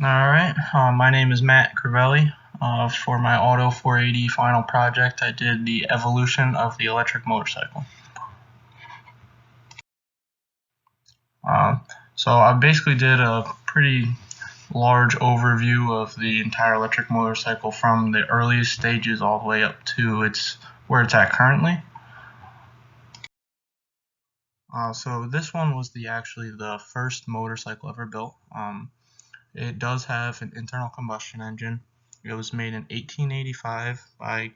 Alright, my name is Matt Crivelli. For my Auto 480 final project, I did the evolution of the electric motorcycle. Uh, so I basically did a pretty large overview of the entire electric motorcycle from the earliest stages all the way up to where it's at currently. So this one was actually the first motorcycle ever built. It does have an internal combustion engine. It was made in 1885 by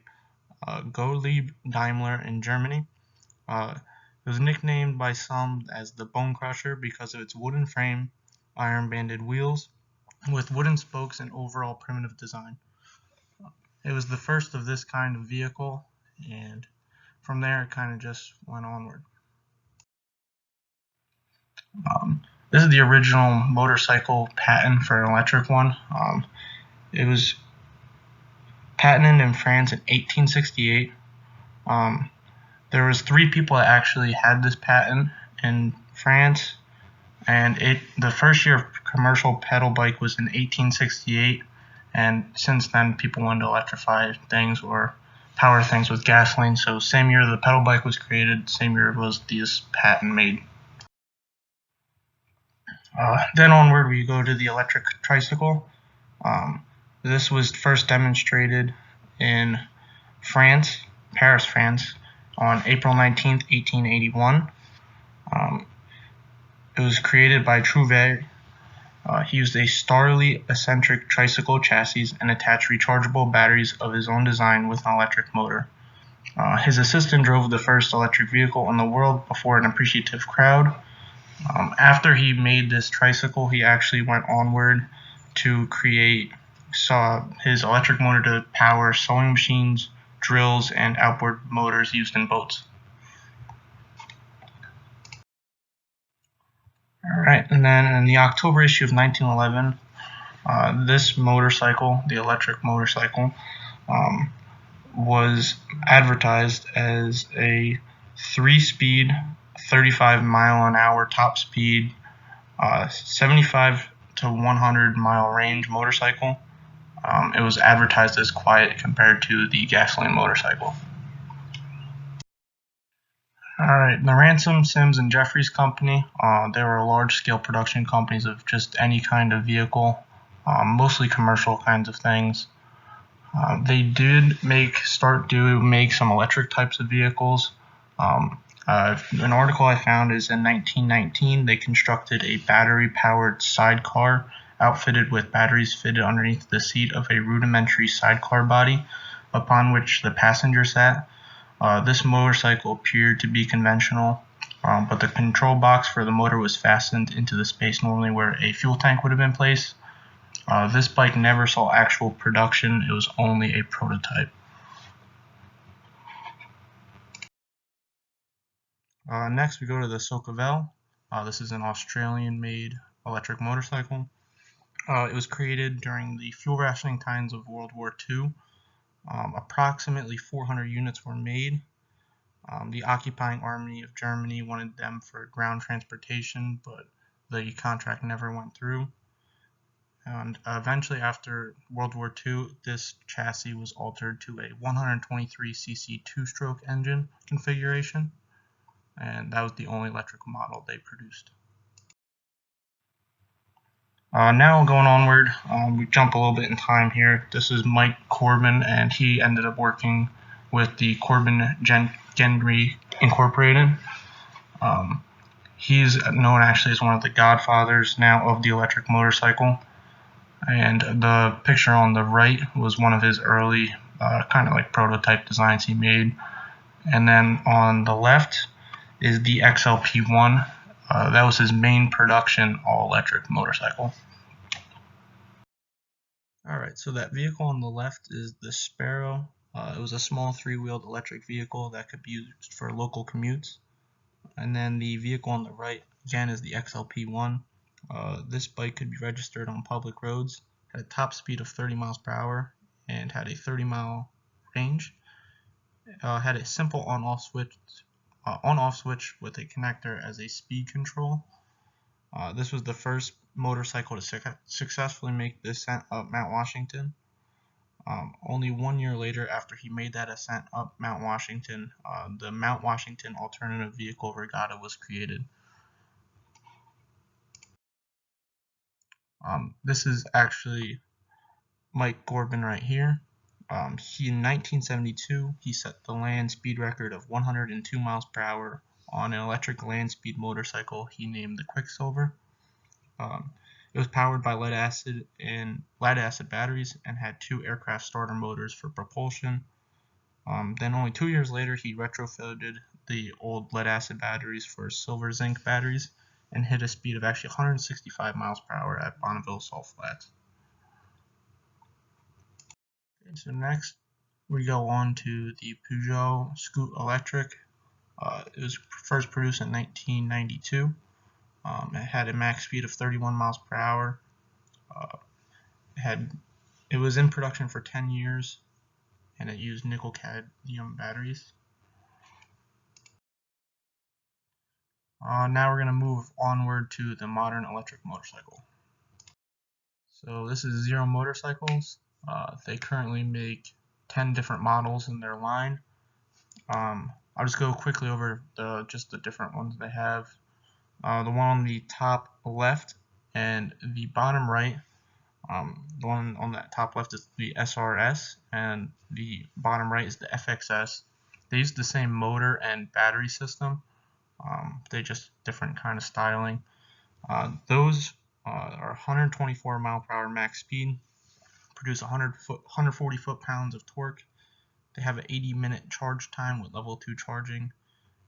Gottlieb Daimler in Germany. It was nicknamed by some as the Bone Crusher because of its wooden frame, iron-banded wheels, with wooden spokes and overall primitive design. It was the first of this kind of vehicle, and from there it kind of just went onward. This is the original motorcycle patent for an electric one. It was patented in France in 1868. There was 3 people that actually had this patent in France, and the first year of commercial pedal bike was in 1868, and since then people wanted to electrify things or power things with gasoline. So same year the pedal bike was created, same year was this patent made. Then onward we go to the electric tricycle. This was first demonstrated in France, Paris, France, on April 19th, 1881. It was created by Crivelli. He used a Starley eccentric tricycle chassis and attached rechargeable batteries of his own design with an electric motor. His assistant drove the first electric vehicle in the world before an appreciative crowd. After he made this tricycle, he actually went onward to create his electric motor to power sewing machines, drills, and outboard motors used in boats. Alright, and then in the October issue of 1911, this motorcycle, the electric motorcycle, was advertised as a 3-speed, 35-mile-an-hour top speed, 75 to 100-mile range motorcycle. It was advertised as quiet compared to the gasoline motorcycle. Alright, the Ransom, Sims, and Jeffries Company, they were large-scale production companies of just any kind of vehicle, mostly commercial kinds of things. They did make some electric types of vehicles. An article I found is in 1919 they constructed a battery-powered sidecar outfitted with batteries fitted underneath the seat of a rudimentary sidecar body upon which the passenger sat. This motorcycle appeared to be conventional, but the control box for the motor was fastened into the space normally where a fuel tank would have been placed. This bike never saw actual production, it was only a prototype. Next we go to the Crivelli. This is an Australian-made electric motorcycle. It was created during the fuel rationing times of World War II. Approximately 400 units were made. The occupying army of Germany wanted them for ground transportation, but the contract never went through. And eventually, after World War II, this chassis was altered to a 123cc 2-stroke engine configuration, and that was the only electric model they produced. Now going onward, we jump a little bit in time here. This is Mike Corbin, and he ended up working with the Corbin Gendry Incorporated. He's known actually as one of the godfathers now of the electric motorcycle. And the picture on the right was one of his early kind of like prototype designs he made. And then on the left is the XLP1. That was his main production all-electric motorcycle. Alright, so that vehicle on the left is the Sparrow. It was a small 3-wheeled electric vehicle that could be used for local commutes. And then the vehicle on the right, again, is the XLP1. This bike could be registered on public roads, had a top speed of 30 miles per hour, and had a 30-mile range. Had a simple on-off switch with a connector as a speed control. This was the first motorcycle to successfully make the ascent up Mount Washington. Only 1 year later, after he made that ascent up Mount Washington, the Mount Washington Alternative Vehicle Regatta was created. This is actually Mike Corbin right here. In 1972, he set the land speed record of 102 miles per hour on an electric land speed motorcycle he named the Quicksilver. It was powered by lead acid batteries and had 2 aircraft starter motors for propulsion. Then only 2 years later, he retrofitted the old lead acid batteries for silver zinc batteries and hit a speed of actually 165 miles per hour at Bonneville Salt Flats. Okay, so next we go on to the Peugeot Scoot Electric. It was first produced in 1992. It had a max speed of 31 miles per hour. It was in production for 10 years, and it used nickel cadmium batteries. Now we're going to move onward to the modern electric motorcycle. So this is Zero Motorcycles. They currently make 10 different models in their line. I'll just go quickly over just the different ones they have. The one on the top left and the bottom right, the one on the top left is the SRS and the bottom right is the FXS. They use the same motor and battery system. They just different kind of styling. Those are 124 mile per hour max speed, produce 140 foot-pounds of torque. They have an 80-minute charge time with level 2 charging,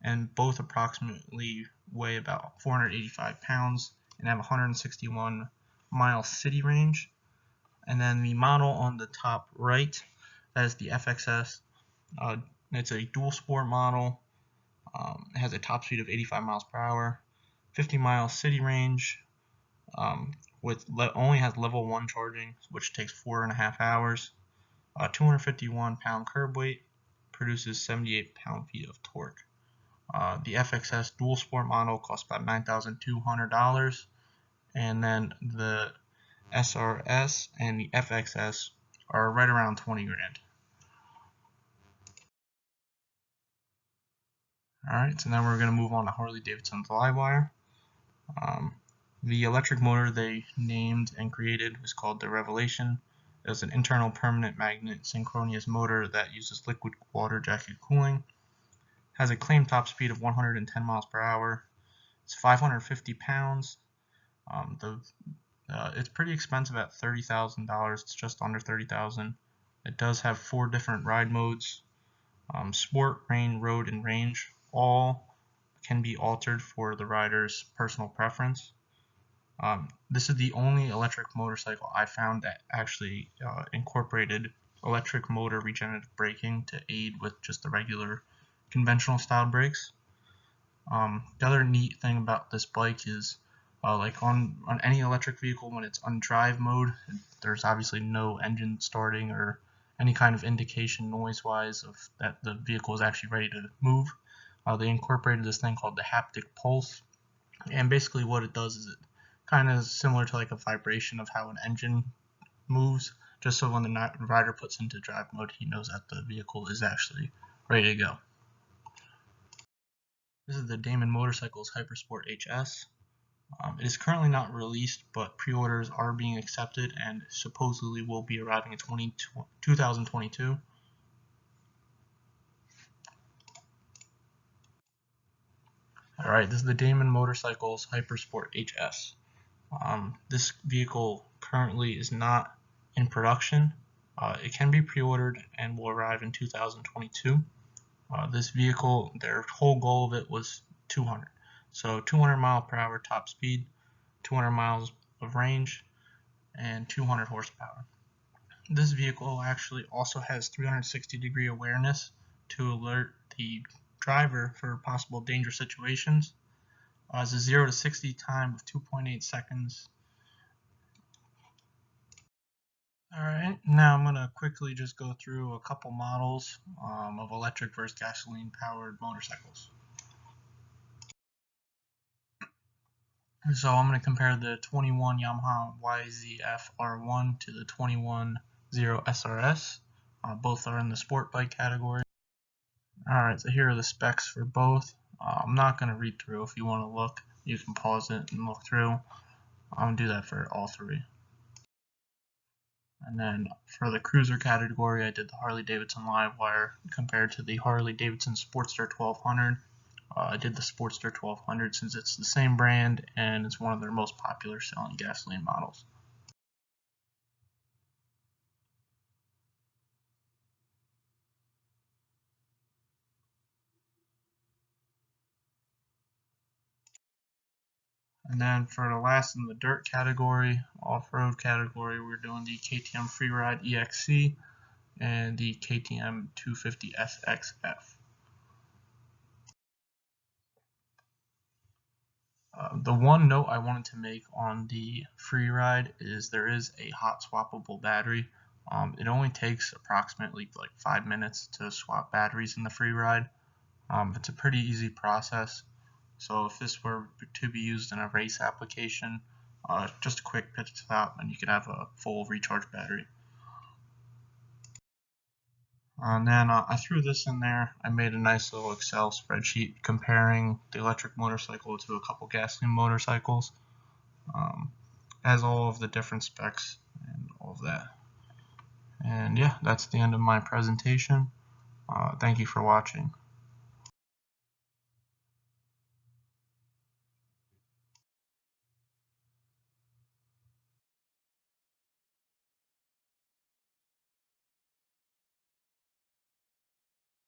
and both approximately weigh about 485 pounds and have 161 mile city range. And then the model on the top right, that is the FXS. It's a dual sport model. It has a top speed of 85 miles per hour, 50 mile city range, only has level 1 charging, which takes 4.5 hours. 251 pound curb weight, produces 78 pound-feet of torque. The FXS dual sport model costs about $9,200, and then the SRS and the FXS are right around 20 grand. Alright, so now we're going to move on to Harley-Davidson's Livewire. The electric motor they named and created was called the Revelation. It was an internal permanent magnet synchronous motor that uses liquid water jacket cooling. Has a claimed top speed of 110 miles per hour. It's 550 pounds. It's pretty expensive at $30,000. It's just under $30,000. It does have 4 different ride modes. Sport, rain, road, and range. All can be altered for the rider's personal preference. This is the only electric motorcycle I found that actually incorporated electric motor regenerative braking to aid with just the regular conventional style brakes. The other neat thing about this bike is like on any electric vehicle, when it's on drive mode, there's obviously no engine starting or any kind of indication noise wise of that the vehicle is actually ready to move. They incorporated this thing called the haptic pulse, and basically what it does is it kind of similar to like a vibration of how an engine moves, just so when the rider puts into drive mode, he knows that the vehicle is actually ready to go. This is the Damon Motorcycles Hypersport HS. It is currently not released, but pre-orders are being accepted and supposedly will be arriving in 2022. Alright, this is the Damon Motorcycles Hypersport HS. This vehicle currently is not in production. It can be pre-ordered and will arrive in 2022. This vehicle, their whole goal of it was 200. So 200 mile per hour top speed, 200 miles of range, and 200 horsepower. This vehicle actually also has 360-degree awareness to alert the driver for possible dangerous situations. It's a 0 to 60 time of 2.8 seconds. Alright, now I'm going to quickly just go through a couple models of electric versus gasoline powered motorcycles. So I'm going to compare the 21 Yamaha YZF R1 to the 21 0 SRS. Both are in the sport bike category. Alright, so here are the specs for both. I'm not going to read through. If you want to look, you can pause it and look through. I'm going to do that for all three. And then for the cruiser category, I did the Harley-Davidson Livewire compared to the Harley-Davidson Sportster 1200. I did the Sportster 1200 since it's the same brand and it's one of their most popular selling gasoline models. And then for the last in the dirt category, off-road category, we're doing the KTM Freeride EXC and the KTM 250 SXF. The one note I wanted to make on the Freeride is there is a hot swappable battery. It only takes approximately like 5 minutes to swap batteries in the Freeride. It's a pretty easy process. So if this were to be used in a race application, just a quick pit stop and you could have a full recharge battery. And then I threw this in there. I made a nice little Excel spreadsheet comparing the electric motorcycle to a couple gasoline motorcycles. Has all of the different specs and all of that. And yeah, that's the end of my presentation. Thank you for watching.